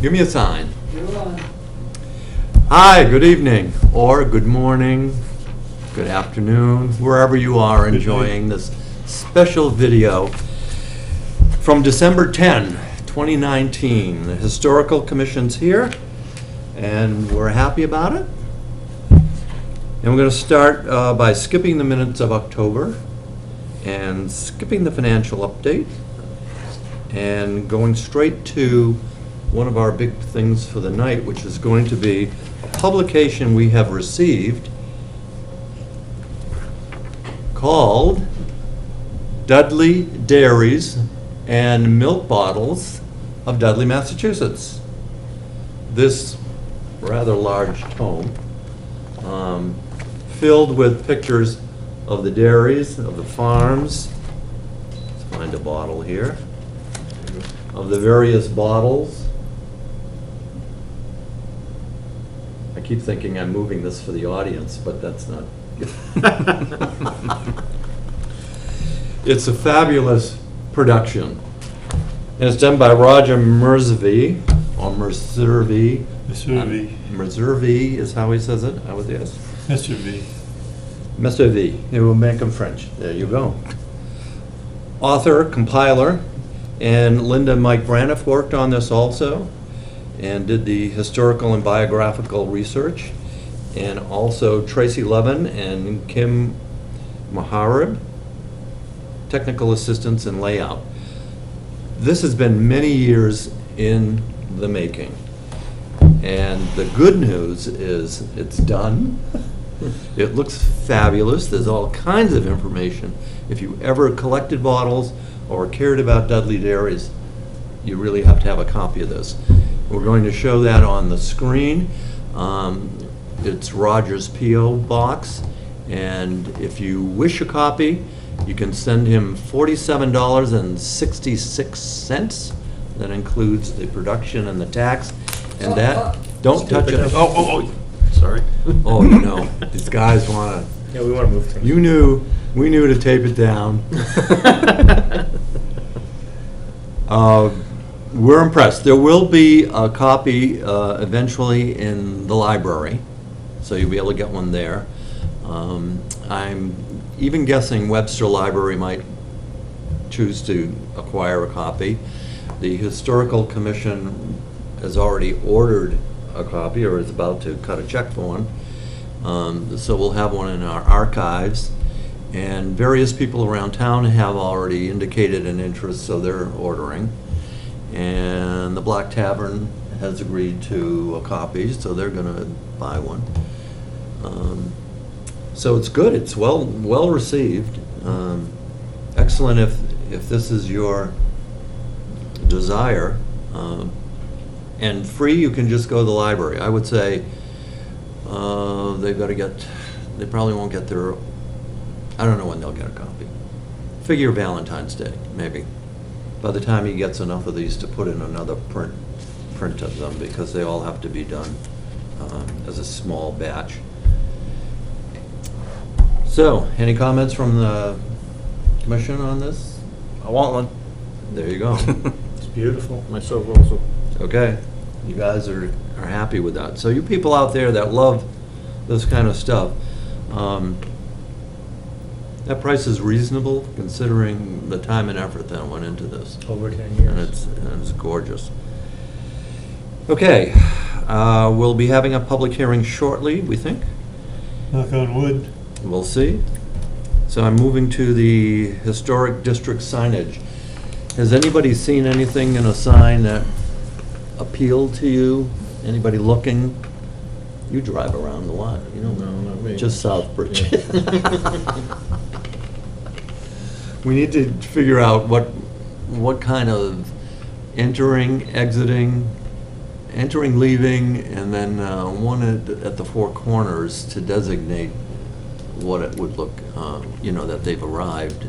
Give me a sign. You're on. Hi, good evening, or good morning, good afternoon, wherever you are enjoying this special video from December 10, 2019. The Historical Commission's here, and we're happy about it. And we're going to start by skipping the minutes of October and skipping the financial update and going straight to one of our big things for the night, which is going to be a publication we have received called Dudley Dairies and Milk Bottles of Dudley, Massachusetts. This rather large tome filled with pictures of the dairies, of the farms. Let's find a bottle here. Of the various bottles. I keep thinking I'm moving this for the audience, but that's not. It's a fabulous production. And it's done by Roger Merzvi, or Merzvi. Merzvi is how he says it, I would guess. Mr. V. It will make him French. There you go. Author, compiler, and Linda Mike Braniff worked on this also and did the historical and biographical research. And also Tracy Levin and Kim Maharib, technical assistants and layout. This has been many years in the making. And the good news is it's done. It looks fabulous. There's all kinds of information. If you ever collected bottles or cared about Dudley Dairies, you really have to have a copy of this. We're going to show that on the screen. It's Roger's P.O. Box, and if you wish a copy, you can send him $47.66. That includes the production and the tax, and that, don't touch it. Oh, sorry. Oh, you know, these guys want to. Yeah, we want to move things. We knew to tape it down. We're impressed. There will be a copy eventually in the library, so you'll be able to get one there. I'm even guessing Webster Library might choose to acquire a copy. The Historical Commission has already ordered a copy, or is about to cut a check for one. So we'll have one in our archives. And various people around town have already indicated an interest, so they're ordering. And the Black Tavern has agreed to a copy, so they're going to buy one. So it's good. It's well received. Excellent if this is your desire. And free, you can just go to the library. I would say they probably won't get their, I don't know when they'll get a copy. Figure Valentine's Day, maybe. By the time he gets enough of these to put in another print of them, because they all have to be done as a small batch. So, any comments from the commission on this? I want one. There you go. It's beautiful. Myself also. Okay, you guys are happy with that. So you people out there that love this kind of stuff, that price is reasonable considering the time and effort that went into this. Over 10 years. And it's gorgeous. Okay, we'll be having a public hearing shortly, we think. Knock on wood. We'll see. So I'm moving to the historic district signage. Has anybody seen anything in a sign that appealed to you? Anybody looking? You drive around a lot, you know. No, not me. Just Southbridge. We need to figure out what kind of entering, exiting, leaving, and then one at the four corners to designate what it would look, that they've arrived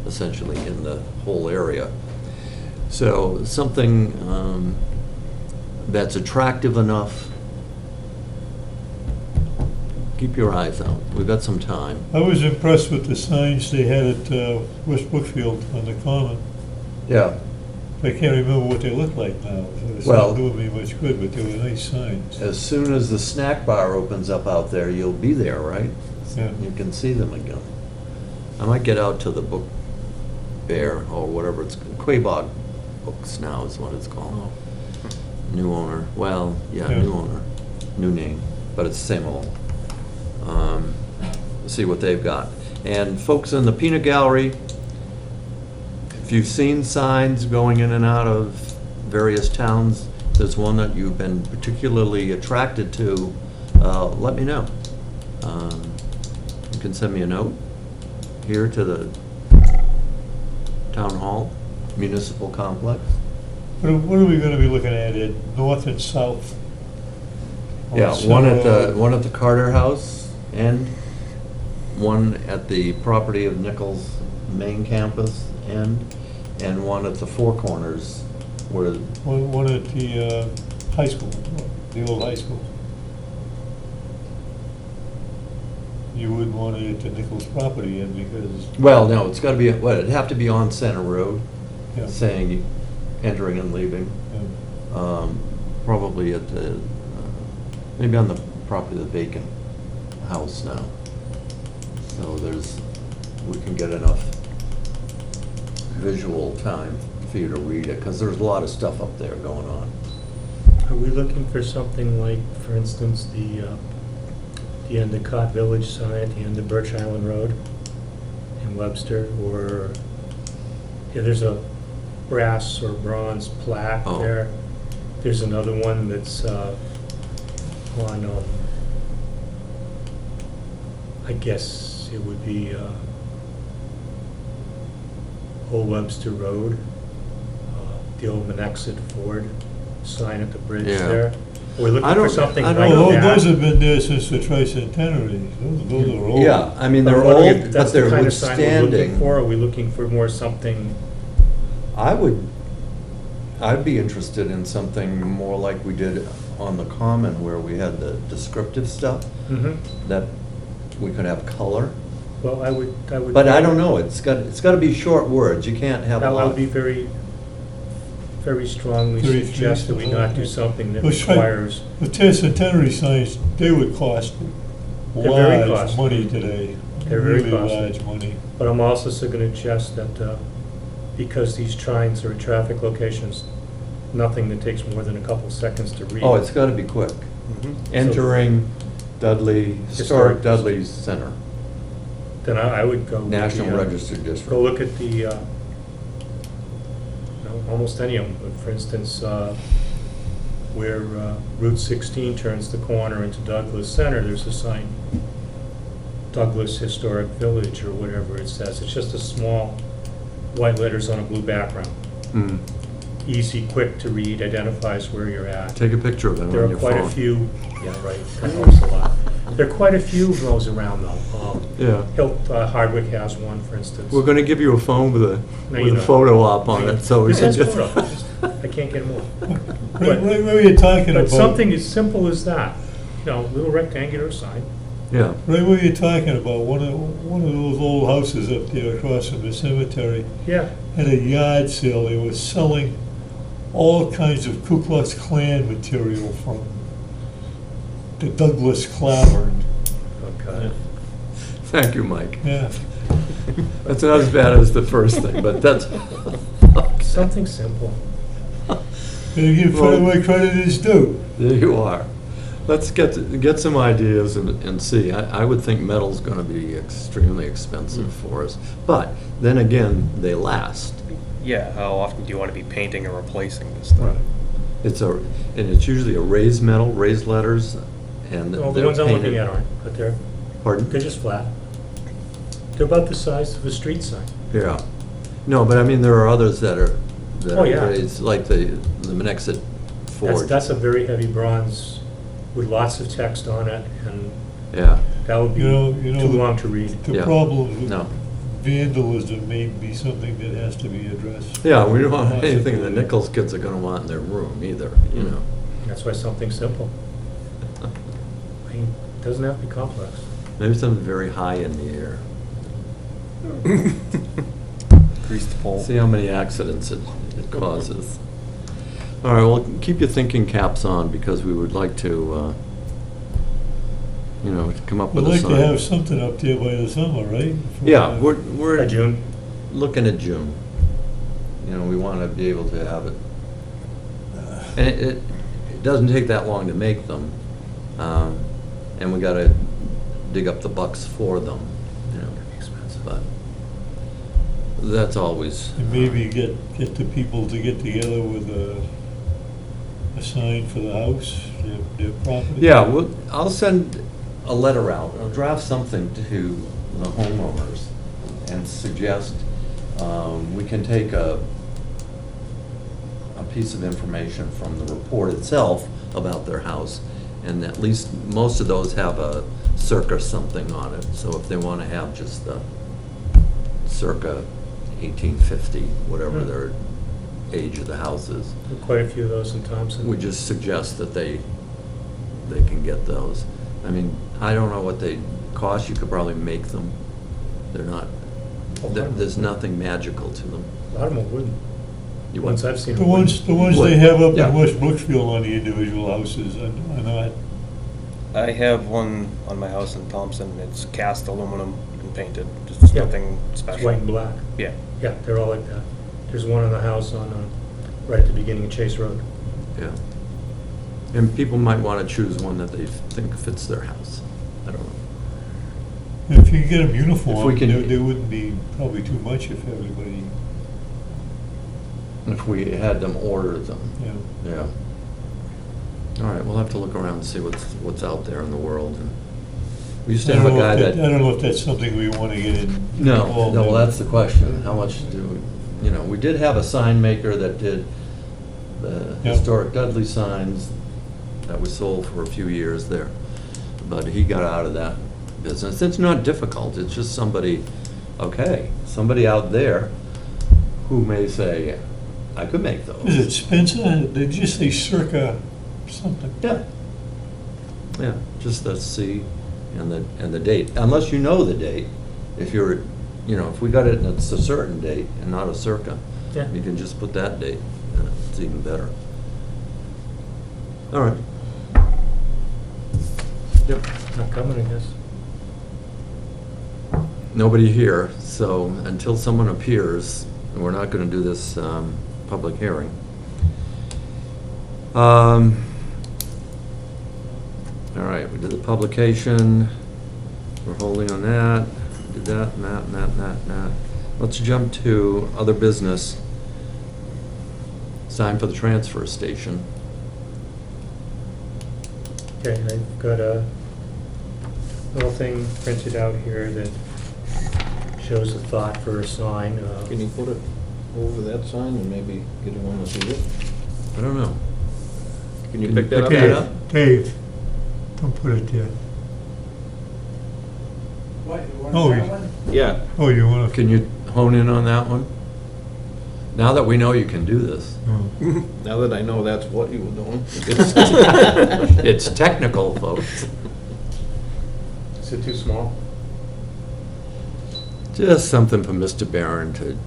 essentially in the whole area. So something that's attractive enough. Keep your eyes out. We've got some time. I was impressed with the signs they had at West Brookfield on the common. Yeah. I can't remember what they look like now. So it's Well- not doing me much good, but they were nice signs. As soon as the snack bar opens up out there, you'll be there, right? Yeah. You can see them again. I might get out to the book fair or whatever it's, Quabog Books now is what it's called. New owner, well, yeah, Yeah. new owner, new name, but it's the same old. See what they've got. And folks in the peanut gallery, if you've seen signs going in and out of various towns, there's one that you've been particularly attracted to, let me know. You can send me a note here to the town hall, municipal complex. What are we gonna be looking at, Ed? North and south? Yeah, On one at the Carter House end, one at the property of Nichols main campus end, and one at the Four Corners where, One at the high school, the old high school. You wouldn't want it at the Nichols property end because, well, no, it's gotta be, well, it'd have to be on Center Road, yeah. saying entering and leaving. Yeah. Probably at the, maybe on the property of the Bacon House now. So we can get enough visual time for you to read it, because there's a lot of stuff up there going on. Are we looking for something like, for instance, the Endicott Village sign at the end of Birch Island Road in Webster, or, yeah, there's a brass or bronze plaque Oh. there. There's another one that's on, I guess it would be Old Webster Road, the old Monexit Ford sign at the bridge Yeah. there. Are we looking I don't- for something I like don't that? know. Well, those have been there since the tricentenary. Those are old. Yeah, I mean, they're I'm wondering if old, that's but they're the kind of sign we're looking withstanding. for. Are we looking for more something? I'd be interested in something more like we did on the Common, where we had the descriptive stuff, that we could have color. Well, I would. But I don't know, it's gotta be short words, you can't have a I lot. would be very, very strongly Very suggest that we not do okay. something that Let's try- requires. The tricentenary signs, they would cost They're very large costly. money today. They're very Really costly. large money. But I'm also going to suggest that because these shrines are at traffic locations, nothing that takes more than a couple seconds to read. Oh, it's gotta be quick. Entering Dudley, historic Dudley Center, Then I would go. with the, National Registered District. Go look at the, almost any of them, but for instance, where Route 16 turns the corner into Douglas Center, there's a sign, Douglas Historic Village, or whatever it says. It's just a small white letters on a blue background. Mm. Easy, quick to read, identifies where you're at. Take a picture of it There on are your quite a phone. few, yeah, right, that helps a lot. There are quite a few of those around though. Yeah. Hardwick has one, for instance. We're gonna give you a phone with No, you're a not. photo op on it, so we It can has just. photo, I can't get more. Right where you're talking But about, something as simple as that, little rectangular sign. Yeah, right where you're talking about, one of those old houses up there across from the cemetery Yeah, had a yard sale. They were selling all kinds of Ku Klux Klan material from the Douglas Clavern. okay. thank you, Mike. Yeah. That's not as bad as the first thing, but that's. Something simple. Gotta give credit where credit is due. There you are. Let's get some ideas and see. I would think metal's gonna be extremely expensive for us, but then again, they last. Yeah, how often do you want to be painting and replacing this thing? And it's usually a raised metal, raised letters, and Well, the they're ones I'm looking painted. at aren't, but they're Pardon? just flat. They're about the size of a street sign. Yeah. No, but I mean, there are others that are Oh, yeah. raised, like the Monexit Ford. That's a very heavy bronze with lots of text on it, and Yeah, that would be You know, too long to read. The Yeah. problem with no. vandalism may be something that has to be addressed. Yeah, we don't want anything the Possibly. Nichols kids are gonna want in their room either, you know. That's why something simple. I mean, it doesn't have to be complex. Maybe something very high in the air. Grease the pole. See how many accidents it it causes. All right, well, keep your thinking caps on, because we would like to, come up We'd with a like sign. to have something up there by the summer, right? Yeah, By we're June, looking at June. We want to be able to have it. And it doesn't take that long to make them. And we got to dig up the bucks for them, but that's always. And maybe get the people to get together with a sign for the house, their property. Yeah, I'll send a letter out, I'll draft something to the homeowners and suggest we can take a piece of information from the report itself about their house, and at least most of those have a circa something on it, so if they want to have just the circa 1850, whatever Hmm. their age of the house is, there are quite a few of those in Thompson. we just suggest that they can get those. I mean, I don't know what they cost, you could probably make them. They're not, there's nothing magical to them. A lot of them wouldn't. You Ones want- I've seen. The ones Wood. they have up Yeah. in West Brookfield on the individual houses are not. I have one on my house in Thompson. It's cast aluminum and painted, just Yeah. nothing It's special. white and black. Yeah. Yeah, they're all like that. There's one in the house on, right at the beginning of Chase Road. Yeah. And people might want to choose one that they think fits their house. I don't know. If you could get them uniform, If we can- there wouldn't be probably too much if everybody, If we had them order them, you know. yeah. All right, we'll have to look around and see what's out there in the world. And we used to I have a don't know guy if that. I don't know if that's something we want to get in. No, involved no, in. well, that's the question. How much do, we did have a sign maker that did the Yeah. historic Dudley signs that was sold for a few years there. But he got out of that business. It's not difficult, it's just somebody out there who may say, I could make those. Is it Spencer? Did you say circa something? Yeah. Yeah, just the C and the date, unless you know the date. If you're, if we got it and it's a certain date and not a circa, Yeah. you can just put that date, and it's even better. All right. Yep. Not coming, I guess. Nobody here, so until someone appears, we're not gonna do this public hearing. All right, we did the publication, we're holding on that, did that. Let's jump to other business. Sign for the transfer station. Okay, I've got a little thing printed out here that shows a thought for a sign. Can you put it over that sign and maybe get one to see it? I don't know. Can you Can pick you that up? pick that up? Dave, don't put it there. Yeah. Oh, you want to? Can you hone in on that one? Now that we know you can do this. Now that I know that's what you were doing. It's technical, folks. Is it too small? Just something for Mr. Barron to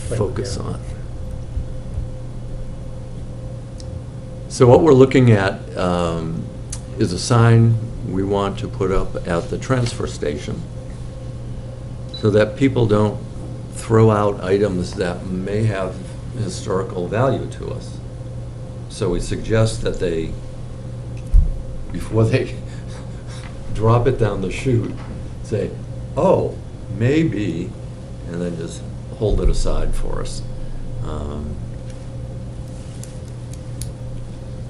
Like, focus yeah. on. So what we're looking at is a sign we want to put up at the transfer station so that people don't throw out items that may have historical value to us. So we suggest that they, before they drop it down the chute, say, oh, maybe, and then just hold it aside for us.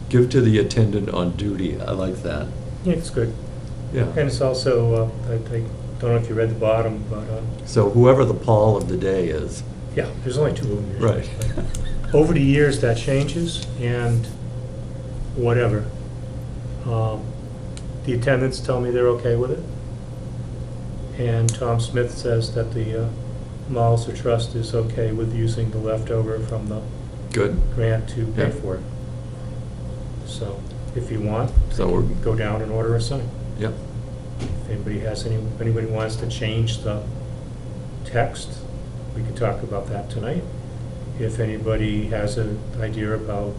Give to the attendant on duty, I like that. Yeah, it's good. Yeah. And it's also, I don't know if you read the bottom, but, So whoever the Paul of the day is. yeah, there's only two of them usually. Right. Over the years, that changes, and whatever. The attendants tell me they're okay with it. And Tom Smith says that the Molliser Trust is okay with using the leftover from the Good. grant to pay Yeah. for it. So, if you want, So we're, go down and order a sign. yep. If anybody wants to change the text, we can talk about that tonight. if anybody has an idea about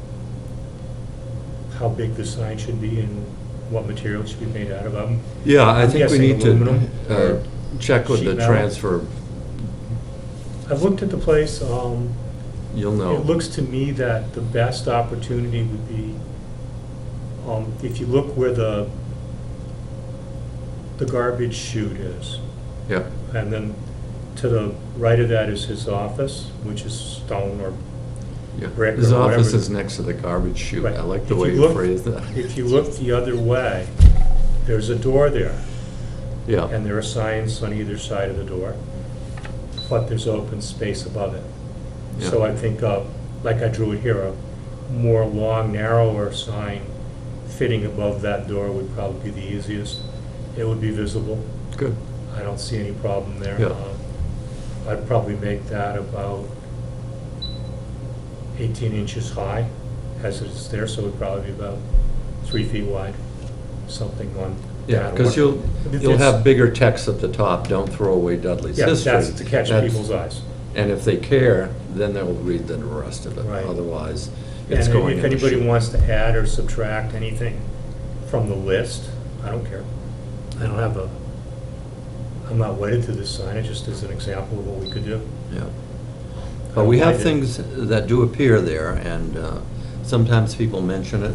how big the sign should be and what material it should be made out of. Yeah, I I'm think we guessing need aluminum to or check with sheet the metal. transfer. I've looked at the place. You'll know. It looks to me that the best opportunity would be, if you look where the garbage chute is, Yeah, and then to the right of that is his office, which is stone or yeah. brick His or whatever. office is next to the garbage chute. Right. I like the If way you you look- phrased that. If you look the other way, there's a door there, Yeah, and there are signs on either side of the door, but there's open space above it. So Yeah. I think, like I drew it here, a more long, narrower sign fitting above that door would probably be the easiest. It would be visible. good. I don't see any problem there. Yeah. I'd probably make that about 18 inches high as it's there, so it'd probably be about 3 feet wide, something on Yeah, that because order. you'll have bigger text at the top, don't throw away Dudley's Yeah, history. that's to catch That's- people's eyes. And if they care, then they'll read the rest of it. Right. Otherwise, it's And going if in the anybody chute. wants to add or subtract anything from the list, I don't care. I'm not wedded to this sign, it just is an example of what we could do. Yeah. I But we don't have mind it. things that do appear there, and sometimes people mention it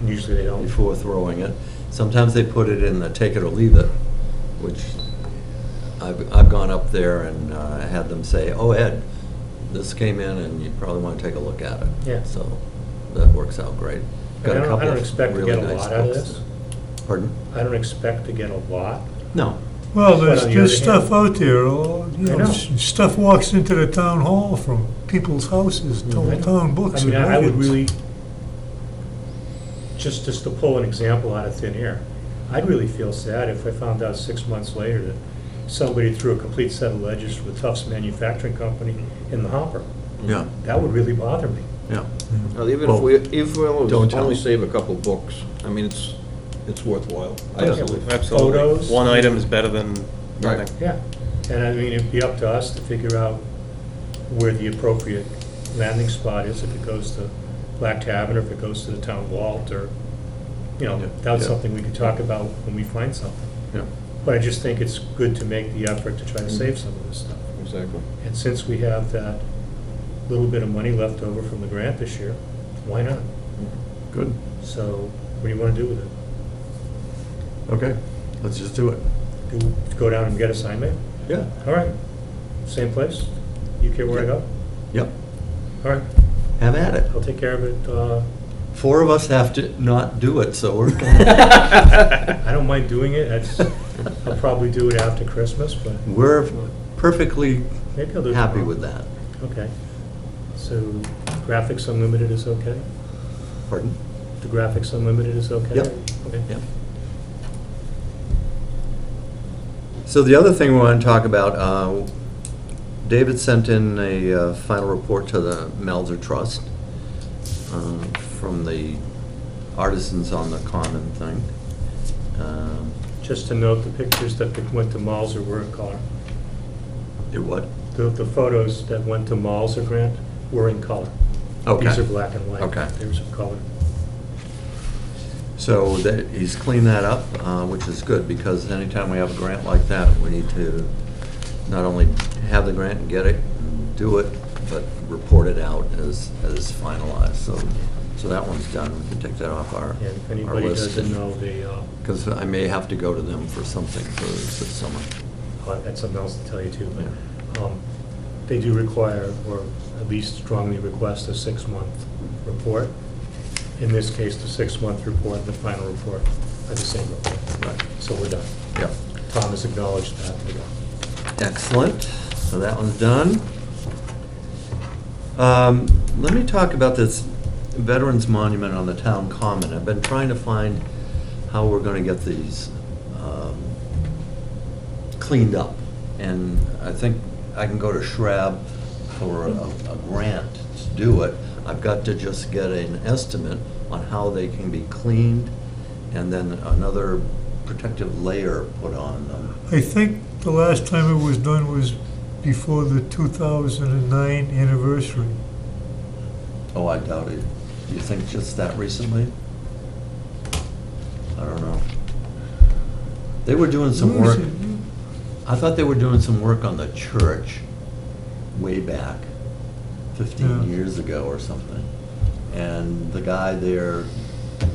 Usually they don't. before throwing it. Sometimes they put it in the take it or leave it, which I've gone up there and had them say, "Oh, Ed, this came in and you probably want to take a look at it." Yeah. So that works out great. Got a I couple don't of expect to really get a nice lot out of books. this. Pardon? I don't expect to get a lot. No. Well, But there's on the there's other hand- stuff out there, I know. stuff walks into the town hall from people's houses, I know. town books. I mean, and I would wagons. really, just to pull an example out of thin air, I'd really feel sad if I found out 6 months later that somebody threw a complete set of ledgers for Tufts Manufacturing Company in the hopper. Yeah, That would really bother me. yeah. Well, even Well, if we don't tell only them. save a couple books, I mean, it's worthwhile. I Okay. believe. Absolutely. Photos. One item is better than Right. nothing. Yeah, and I mean, it'd be up to us to figure out where the appropriate landing spot is, if it goes to Black Tavern, or if it goes to the town vault, or, Yeah, that's yeah. something we could talk about when we find something. Yeah. But I just think it's good to make the effort to try to save some of this stuff. Exactly. And since we have that little bit of money left over from the grant this year, why not? Good. So, what do you want to do with it? Okay, let's just do it. Go down and get a sign made? Yeah. All right, same place? You care where I go? Yep. All right, Have at it. I'll take care of it. 4 of us have to not do it, so we're. I don't mind doing it. I'll probably do it after Christmas, but We're perfectly maybe I'll do it happy tomorrow. with that. Okay. So Graphics Unlimited is okay? Pardon? The Graphics Unlimited is okay? Yep. Okay. Yeah. So the other thing we want to talk about, David sent in a final report to the Melzer Trust from the Artisans on the Common thing. Just to note, the pictures that went to Malzer were in color. It what? The photos that went to Malzer grant were in color. Okay. These are black and white. Okay. There's some color. So he's cleaned that up, which is good, because anytime we have a grant like that, we need to not only have the grant and get it, and do it, but report it out as finalized. So that one's done. We can take that off our And if our anybody list. doesn't know, Because I may have to go to them for something for this summer. that's something else to tell you too, but they do require, or at least strongly request, a 6-month report. In this case, the 6-month report and the final report are the same report. Right. So we're done. Yep. Tom has acknowledged that, we're done. Excellent. So that one's done. Let me talk about this Veterans Monument on the town common. I've been trying to find how we're going to get these cleaned up. And I think I can go to Shrab for a grant to do it. I've got to just get an estimate on how they can be cleaned, and then another protective layer put on them. I think the last time it was done was before the 2009 anniversary. Oh, I doubt it. You think just that recently? I don't know. They were doing some work, I thought they were doing some work on the church way back, 15 Yeah. years ago or something. And the guy there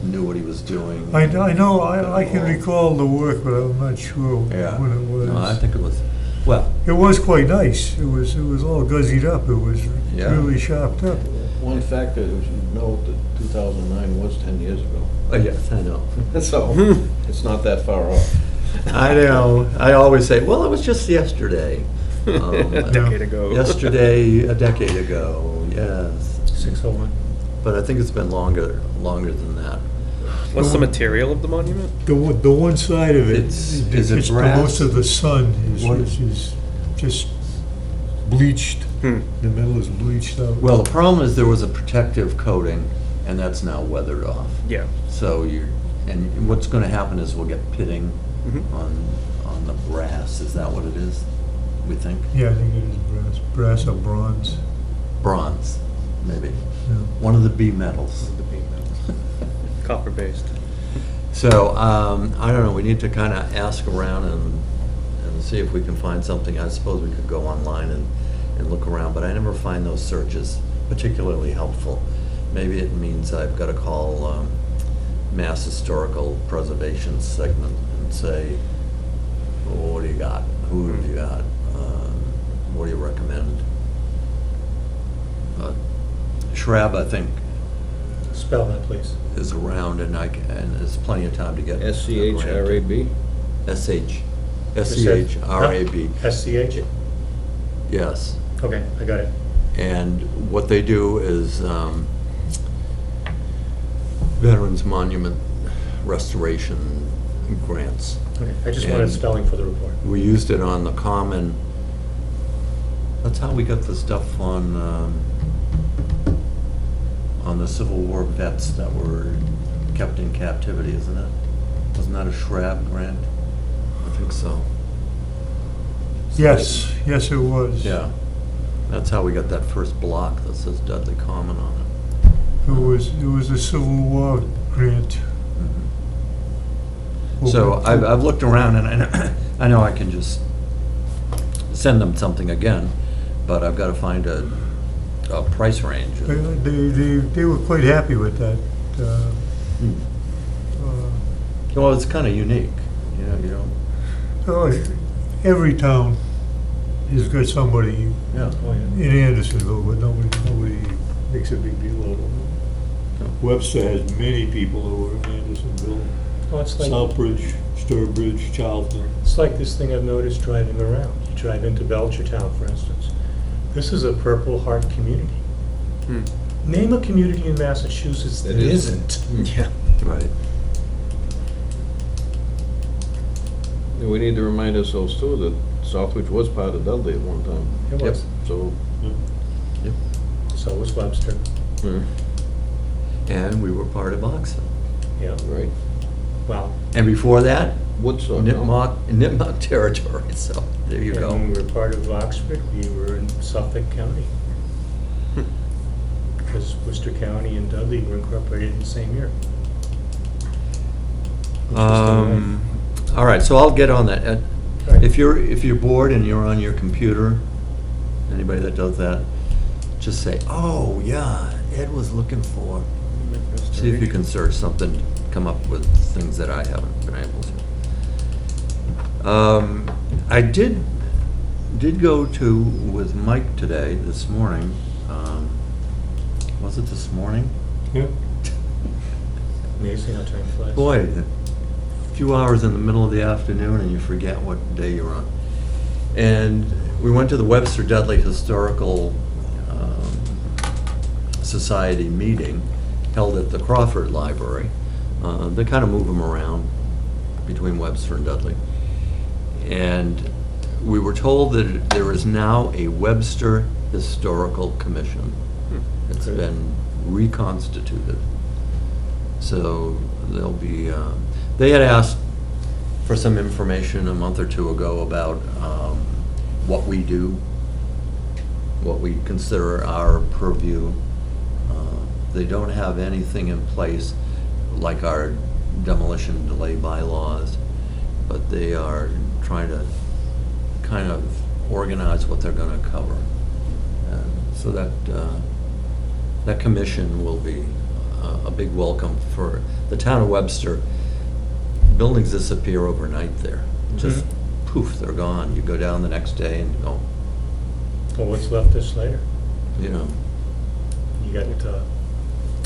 knew what he was doing. I know, I can recall the work, but I'm not sure Yeah. when it was. No, I think it was, well, It was quite nice. It was all guzzied up. It was Yeah. really sharped up. One factor is you know that 2009 was 10 years ago. yes, I know. So, it's not that far off. I know. I always say, well, it was just yesterday. A decade ago. Yesterday, a decade ago, yes. 601. But I think it's been longer than that. What's the material of the monument? The one side of it, Is it just brass? most of the sun What is just bleached. Hmm. The metal is bleached out. Well, the problem is there was a protective coating, and that's now weathered off. Yeah. So and what's gonna happen is we'll get pitting Mhm. on the brass. Is that what it is, we think? Yeah, I think it is brass or bronze. Bronze, maybe. Yeah. One of the B metals. The beam metals. Copper-based. So, I don't know, we need to kind of ask around and see if we can find something. I suppose we could go online and look around, but I never find those searches particularly helpful. Maybe it means I've got to call Mass Historical Preservation segment and say, well, what do you got? Who have you got? What do you recommend? Shrab, I think, Spell that, please. is around and there's plenty of time to get. a grant. SCHRAB? SCHRAB, SCH? yes. Okay, I got it. And what they do is Veterans Monument Restoration Grants. Okay, I just wanted And- spelling for the report. We used it on the common, that's how we got the stuff on the Civil War vets that were kept in captivity, isn't it? Wasn't that a Shrab grant? I think so. Yes, yes, it was. Yeah, that's how we got that first block that says Dudley Common on it. It was a Civil War grant. So I've looked around and I know I can just send them something again, but I've got to find a price range. They were quite happy with that. Well, it's kind of unique, you know. Oh, every town has got somebody Yeah. Oh, yeah. in Andersonville, but nobody makes a big deal out of it. Webster has many people who are in Andersonville. Oh, it's like, Southbridge, Sturbridge, Charlton. it's like this thing I've noticed driving around. You drive into Belchertown, for instance. This is a Purple Heart community. Hmm. Name a community in Massachusetts that That isn't. Yeah. Right. And we need to remind ourselves too that Southbridge was part of Dudley at one time. It was. So, Yep. So was Webster. And we were part of Oxford. Yeah, right. well, And before that, Woodstock, no? Nipmuc territory, so there you and when go. we were part of Oxford, we were in Suffolk County. Because Worcester County and Dudley were incorporated in the same year. All right, so I'll get on that. Right. If you're bored and you're on your computer, anybody that does that, just say, oh, yeah, Ed was looking for. See if you can search something, come up with things that I haven't been able to. I did go with Mike today, this morning. Was it this morning? Yep. Amazing how time flies. Boy, a few hours in the middle of the afternoon and you forget what day you're on. And we went to the Webster Dudley Historical Society meeting held at the Crawford Library. They kind of move them around between Webster and Dudley. And we were told that there is now a Webster Historical Commission. It's Good. been reconstituted. So there'll be, they had asked for some information a month or two ago about what we do what we consider our purview. They don't have anything in place like our demolition delay bylaws, but they are trying to kind of organize what they're going to cover. So that commission will be a big welcome for the town of Webster. Buildings disappear overnight there. Just poof, they're gone. You go down the next day and go, Well, what's left is Slater. you know, You got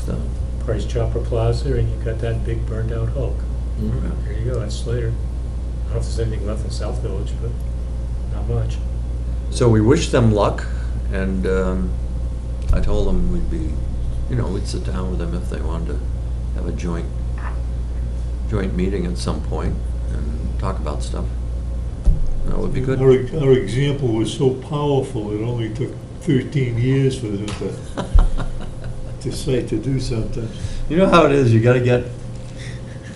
so, Price Chopper Plaza, and you got that big burned out Hulk. There you go, that's Slater. I don't know if there's anything left in South Village, but not much. so we wish them luck, and I told them we'd sit down with them if they wanted to have a joint meeting at some point and talk about stuff. That would be good. Our example was so powerful, it only took 13 years for them to decide to do something. You know how it is, you gotta get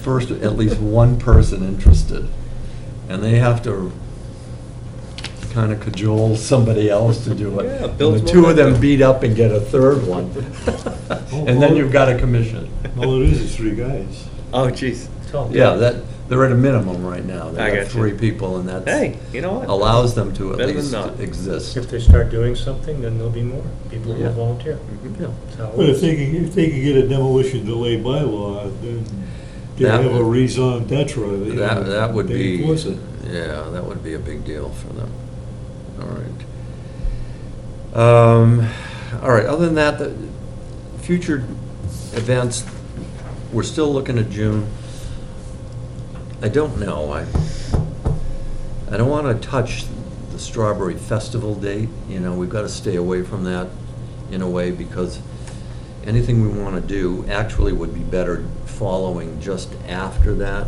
first at least one person interested, and they have to kind of cajole somebody else to do it. Yeah, And builds the two of them momentum. beat up and get a third one. And then you've got a commission. All it is 3 guys. Oh, jeez. Yeah, they're at a minimum right now. I They have got you. 3 people, and that's Hey, you know what? allows them to at Better than least not. exist. If they start doing something, then there'll be more. People Yeah. will volunteer. Yeah. That's how it But if works. they can get a demolition delay bylaw, then they That have a would- raison d'etre. you know, That would they be, enforce it. yeah, that would be a big deal for them. All right, other than that, the future events, we're still looking at June. I don't know, I don't want to touch the Strawberry Festival date, we've got to stay away from that in a way, because anything we want to do actually would be better following just after that,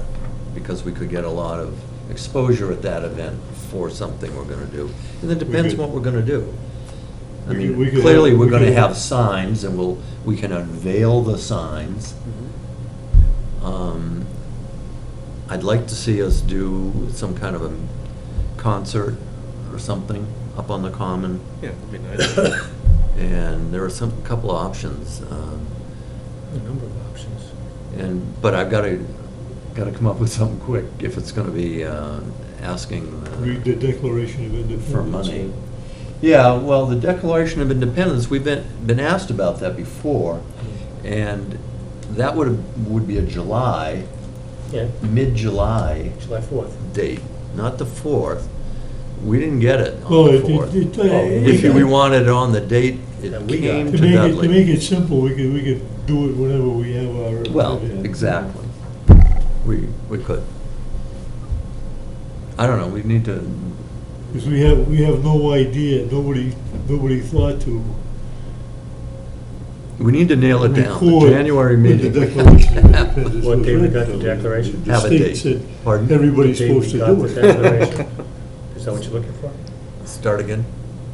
because we could get a lot of exposure at that event for something we're going to do. And it depends could- what we're going to do. I we mean, could- we could clearly, have- we're we going to could have have- signs, and we can unveil the signs. I'd like to see us do some kind of a concert or something up on the common, Yeah, that'd be nice. and there are couple of options. A number of options. But I've got to come up with something quick if it's going to be asking Read the Declaration of Independence. for money. Yeah, well, the Declaration of Independence, we've been asked about that before, and that would be a July, Yeah, mid-July July 4th. date, not the 4th. We didn't get it Well, on the it- 4th. it- If we wanted it on the date, it And we got came it. to To make Dudley. it simple, we could do it whenever we have our. Well, event. exactly. We could. I don't know, we need to, Because we have no idea, nobody thought to we need to nail it down, the record January when the meeting. Declaration of Independence What was day we read, got the though. Declaration? The Have a state date. said Pardon? everybody's The date we supposed to got do the it. Declaration. Is that what you're looking for? Start again?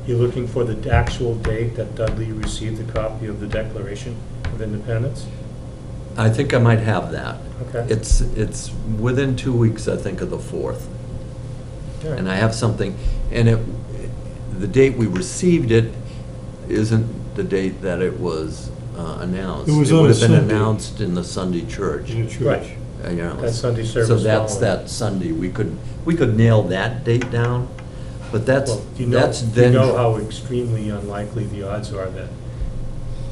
You're looking for the actual date that Dudley received a copy of the Declaration of Independence? I think I might have that. Okay. It's within 2 weeks, I think, of the 4th. All right. And I have something, and the date we received it isn't the date that it was announced. It was It on would a have been Sunday. announced in the Sunday church. In the church. Right. That Sunday service So that's following. that Sunday. We could nail that date down, but that's Well, do you then. know how extremely unlikely the odds are that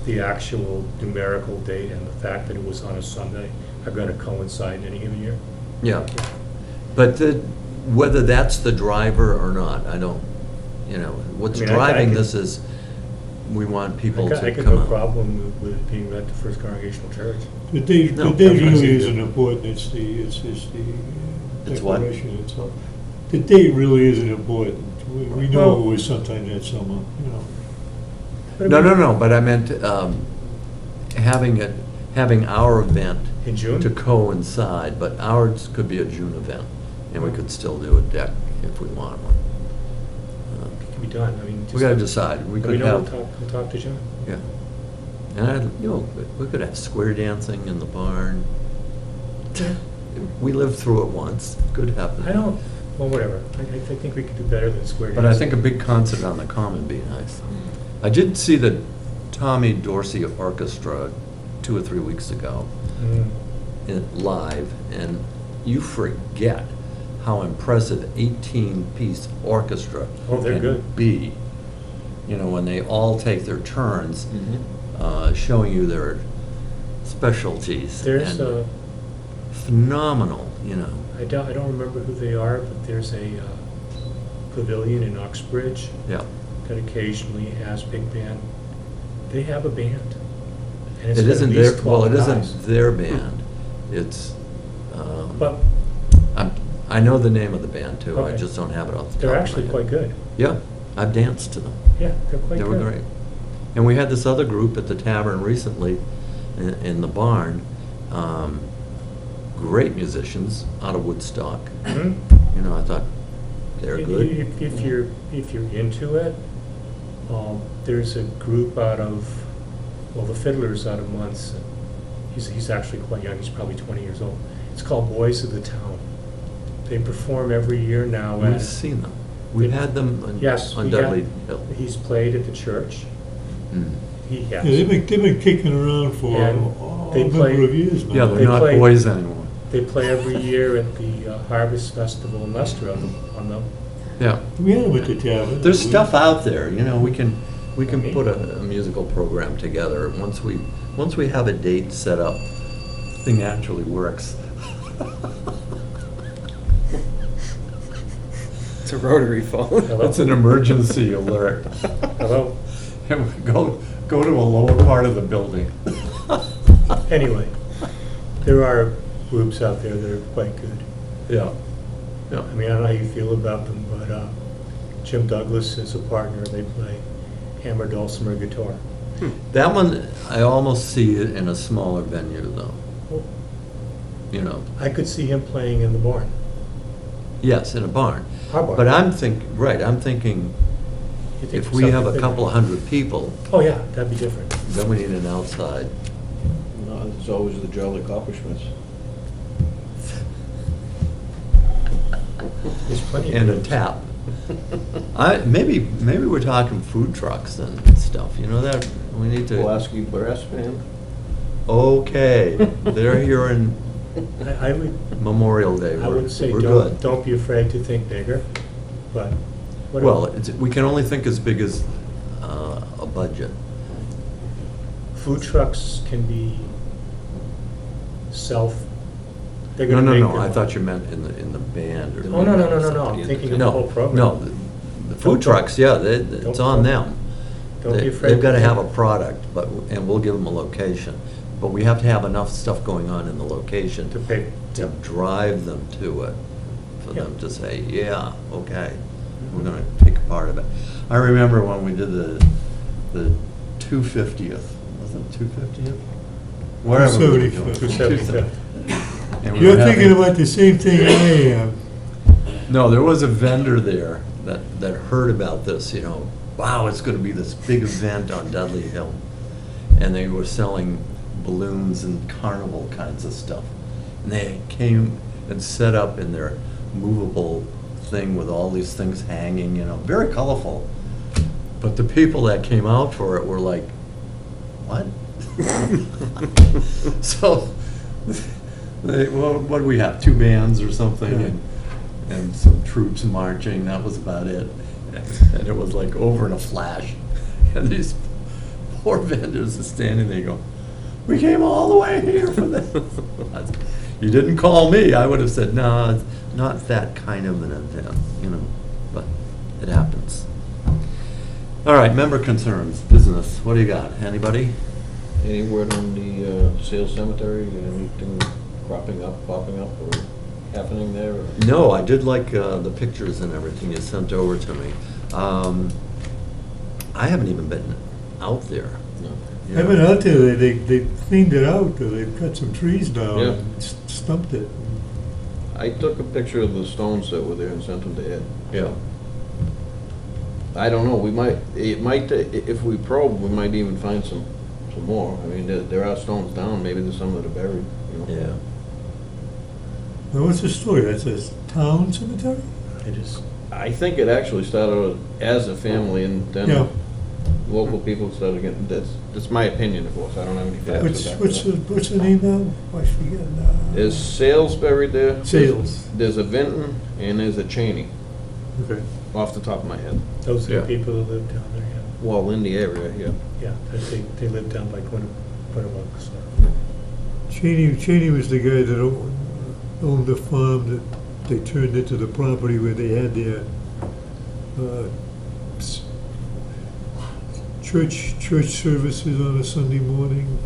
the actual numerical date and the fact that it was on a Sunday are going to coincide in any given year? Yeah, but whether that's the driver or not, I don't, what's I mean, I driving could- this is, we want people I to got come no out. problem with it being read to First Congregational Church. The date No, really isn't important, it's the It's what? Declaration itself. The date really isn't important. We know Well- it was sometime that summer, No, but I meant having our event In June? to coincide, but ours could be a June event, and we could still do a deck if we want one. It can be done, I mean. We gotta decide, we could have, We'll talk to John. yeah. And, we could have square dancing in the barn. We lived through it once, could happen. Well, whatever. I think we could do better than square But I dancing. think a big concert on the Common would be nice. I did see the Tommy Dorsey Orchestra 2 or 3 weeks ago, Mm. live, and you forget how impressive 18-piece orchestra Oh, they're can good. be. You know, when they all take their turns, showing you their specialties. There's and a, phenomenal, you know. I don't remember who they are, but there's a pavilion in Uxbridge Yeah. that occasionally has big band. They have a band. And it's It got at isn't least their, well, 12 it guys. isn't their band. It's, But I know the name of the band too. I Okay. just don't have it off the top they're of my actually head. quite good. Yeah, I've danced to them. Yeah, they're quite They good. were great. And we had this other group at the Tavern recently in the barn. Great musicians out of Woodstock. Mhm. You know, I thought they're good. If you're into it, there's a group out of, well, the fiddler's out of Munson. He's actually quite young, he's probably 20 years old. It's called Boys of the Town. They perform every year now We've at, seen them. We've had them yes, on we got- Dudley Hill. he's played at the church. Mm. He Yeah, has. they've been kicking around for And a they number play- of years now. Yeah, they're They not play- boys anymore. They play every year at the Harvest Festival in Leicester on the, Yeah. We had them at the tavern. There's stuff out there, you know, we can Okay. put a musical program together. Once we have a date set up, thing actually works. It's a rotary phone. Hello? It's an emergency alert. hello? Go to a lower part of the building. Anyway, there are groups out there that are quite good. Yeah. Yeah. I mean, I don't know how you feel about them, but Jim Douglas is a partner. They play hammer, dulcimer, guitar. That one, I almost see it in a smaller venue though, Well, you know. I could see him playing in the barn. Yes, in a barn. Our barn. But I'm thinking You think if we have a something couple of bigger? hundred people, Oh, yeah, that'd be different. then we need an outside. No, it's always the Jolly Copperschmidts. There's plenty of And a groups. tap. Maybe we're talking food trucks and stuff, you know, that, we need to, Pulaski Brass Band. okay, they're here in I would, Memorial Day, I would say we're good. don't be afraid to think bigger, but whatever. Well, we can only think as big as a budget. Food trucks can be they're No, gonna no, make no, their I money. thought you meant in the band or. Oh, no, I'm thinking of the No, whole program. no, the food trucks, yeah, it's on them. Don't be afraid. They've got to to have a think. product, and we'll give them a location. But we have to have enough stuff going on in the location To pay. to drive them to it, for Yeah. them to say, yeah, okay, we're gonna take a part of it. I remember when we did the 250th, was it 250th? Wherever we were doing it. 275th. And we You're were thinking having- about the same thing I am. No, there was a vendor there that heard about this, you know, wow, it's gonna be this big event on Dudley Hill. And they were selling balloons and carnival kinds of stuff. And they came and set up in their movable thing with all these things hanging, you know, very colorful. But the people that came out for it were like, what? So, what do we have, 2 bands or something, and some troops marching, that was about it. And it was like over in a flash. And these poor vendors are standing there going, we came all the way here for this. You didn't call me, I would have said, no, it's not that kind of an event, you know, but it happens. All right, member concerns, business, what do you got, anybody? Any word on the Sales Cemetery? Anything popping up, or happening there? Or? No, I did like the pictures and everything you sent over to me. I haven't even been out there. No. you know. I've been out there, they cleaned it out, they've cut some trees down Yeah. and stumped it. I took a picture of the stones that were there and sent them to Ed. Yeah. I don't know, if we probe, we might even find some more. I mean, there are stones down, maybe there's some that are buried, you know. Yeah. Now, what's the story? That's a town cemetery? It is. I think it actually started out as a family and Yeah. then local people started getting, that's my opinion, of course, I don't have any facts. What's the name now? I forget now. There's Sales buried there. Sales. There's a Vinton and there's a Cheney, Okay. off the top of my head. Those are Yeah. the people that live down there, yeah. Well, in the area, yeah. Yeah, they live down by Quinnipiac, so. Cheney was the guy that owned the farm that they turned into the property where they had their s- church services on a Sunday morning,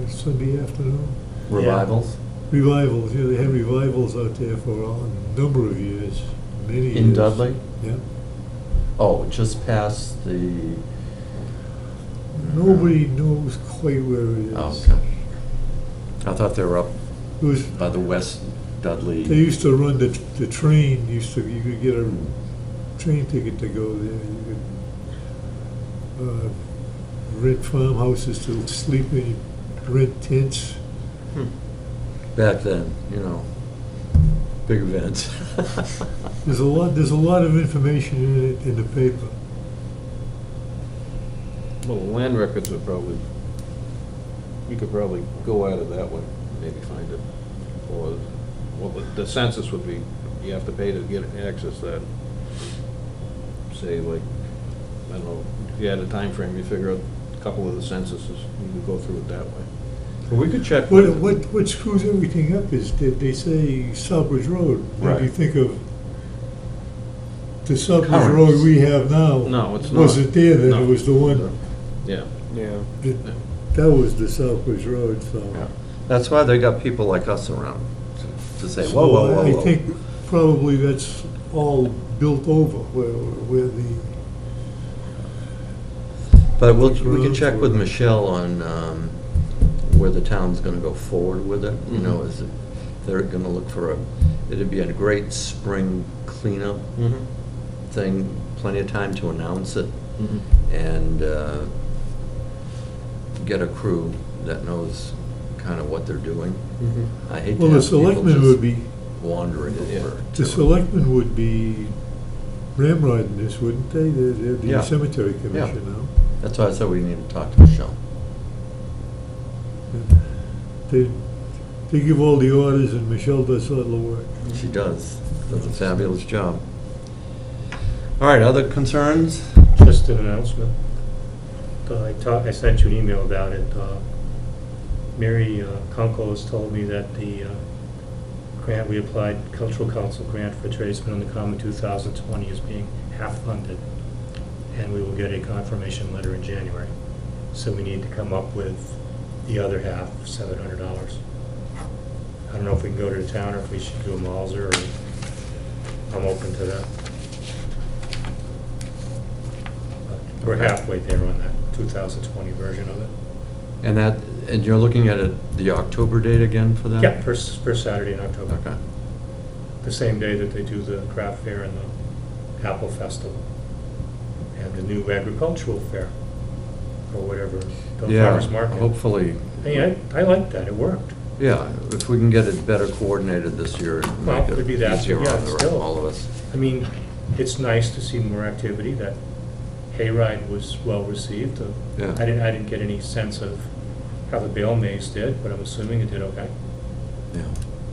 Sunday afternoon. Revivals? Revivals, yeah, they had revivals out there for a number of years, many years. In Dudley? Yeah. Oh, just past the... Nobody knows quite where it is. Oh, okay. I thought they were up It was, by the West Dudley. they used to run the train, you could get a train ticket to go there. You could rent farmhouses to sleep in, rent tents. Back then, you know, big events. There's a lot of information in it in the paper. Well, the land records would probably, you could probably go at it that way, maybe find it. Or, well, the census would be, you have to pay to get access to that. Say, like, I don't know, if you had a time frame, you figure out a couple of the censuses, you could go through it that way. We could check. What screws everything up is that they say Southbridge Road. When you Right. think of the Southbridge Currents. Road we have now. No, it's not. Wasn't there then, No. it was the one, Yeah. Yeah. that was the Southbridge Road, so. Yeah. That's why they got people like us around to say, So whoa, whoa, whoa, I whoa. think probably that's all built over where the, But we can roads check with were- Michelle on where the town's gonna go forward with it. You know, Mhm. is it, they're gonna look for it'd be a great spring cleanup Mm-hmm. thing, plenty of time to announce it, Mm-hmm. and get a crew that knows kind of what they're doing. Mm-hmm. I hate to well, the have people selectmen would just be, wandering Yeah. over. the to it. selectmen would be ramrodding this, wouldn't they? They're Yeah. the cemetery Yeah. commission now. That's why I said we need to talk to Michelle. They give all the orders and Michelle does all the work. She does a fabulous job. All right, other concerns? Just an announcement. I sent you an email about it. Mary Kunkel has told me that the grant we applied, Cultural Council grant for tradesmen on the Common 2020 is being half funded, and we will get a confirmation letter in January. So we need to come up with the other half, $700. I don't know if we can go to the town or if we should do a Mauser, or I'm open to that. But we're halfway there on that 2020 version of it. And you're looking at the October date again for that? Yeah, first Saturday in October. Okay. The same day that they do the craft fair and the apple festival. And the new agricultural fair, or whatever, the Yeah, farmer's market. hopefully, Hey, I liked that, it worked. yeah, if we can get it better coordinated this year, it'd Well, make it'd be it that, easier yeah, on still. all of us. I mean, it's nice to see more activity. That hayride was well received. Yeah. I didn't get any sense of how the bale maze did, but I'm assuming it did okay. Yeah.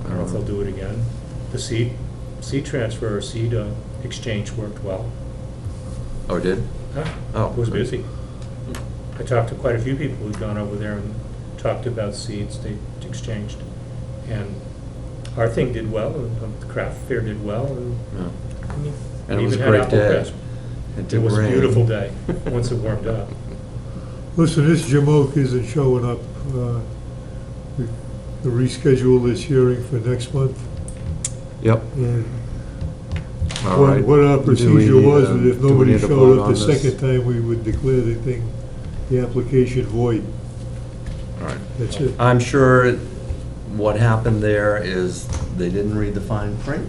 I don't know if they'll do it again. The seed transfer or seed exchange worked well. Oh, it did? Huh? Oh, It was good. busy. I talked to quite a few people who'd gone over there and talked about seeds they exchanged. And our thing did well, and the craft fair did well, and Yeah. I mean, And it we was a even had great apple day. crisp. It It did was a rain. beautiful day, once it warmed up. Listen, this Jim Oak isn't showing up. The reschedule this hearing for next month. Yep, And all right. what our Do we procedure need, was, that if do we nobody need to showed vote up on the this? second time, we would declare the application void. All right. That's it. I'm sure what happened there is they didn't read the fine print.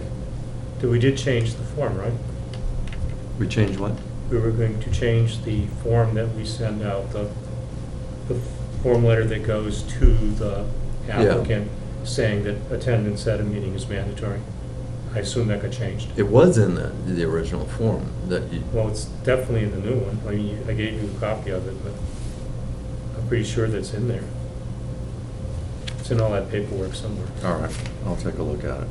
We did change the form, right? We changed what? We were going to change the form that we send out, the form letter that goes to the applicant saying that attendance at a meeting is mandatory. I assume that got changed. It was in the original form that you, Well, it's definitely in the new one. I mean, I gave you a copy of it, but I'm pretty sure that's in there. It's in all that paperwork somewhere. all right, I'll take a look at it.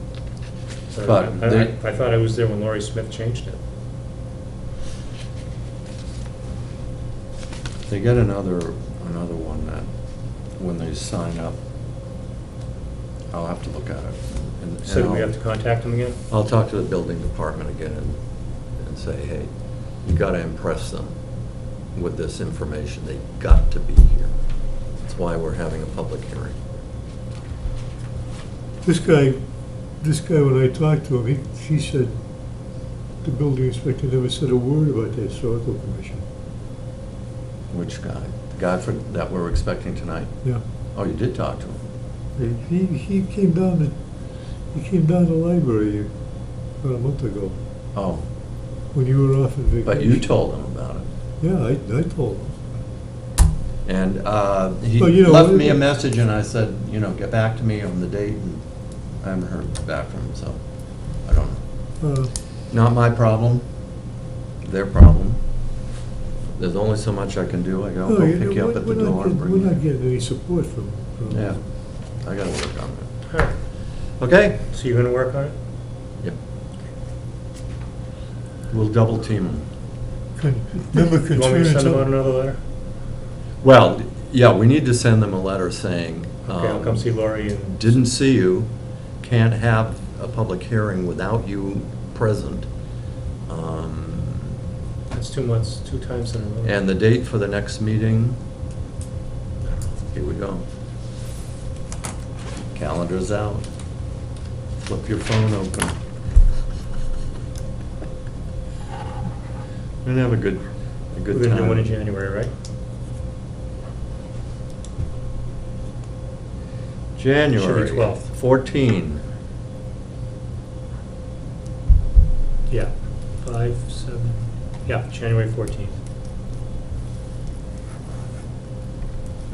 But But they- I thought I was there when Laurie Smith changed it. They get another one that, when they sign up, I'll have to look at it. And So do we I'll- have to contact them again? I'll talk to the building department again and say, hey, you gotta impress them with this information. They've got to be here. That's why we're having a public hearing. This guy, when I talked to him, he said the building inspector never said a word about the historical commission. Which guy? The guy that we're expecting tonight? Yeah. Oh, you did talk to him? He came down to the library about a month ago, Oh, when you were off on vacation. but you told him about it. Yeah, I told him. And he Well, you know, left me a message and I said, get back to me on the date, and I haven't heard back from him, so I don't know. Not my problem, their problem. There's only so much I can do. I gotta No, go you pick know, you up at the door and bring we're you. not getting any support from. Yeah, I gotta work on All right. that. Okay? So you're gonna work on it? Yep. We'll double team them. Member You want me to concerns. send them out another letter? Well, yeah, we need to send them a letter saying, Okay, I'll come see Laurie and. didn't see you, can't have a public hearing without you present. That's 2 months, 2 times in a row. And the date for the next meeting, here we go. Calendar's out. Flip your phone open. We're gonna have a good We're gonna do one in time. January, right? January 12th. 14. Yeah. 5, 7, yeah, January 14th.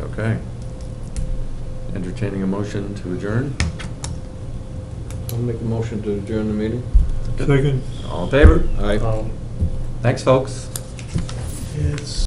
Okay. Entertaining a motion to adjourn? I'll make a motion to adjourn the meeting. Second. All in favor? Aye. Um, Thanks, folks. It's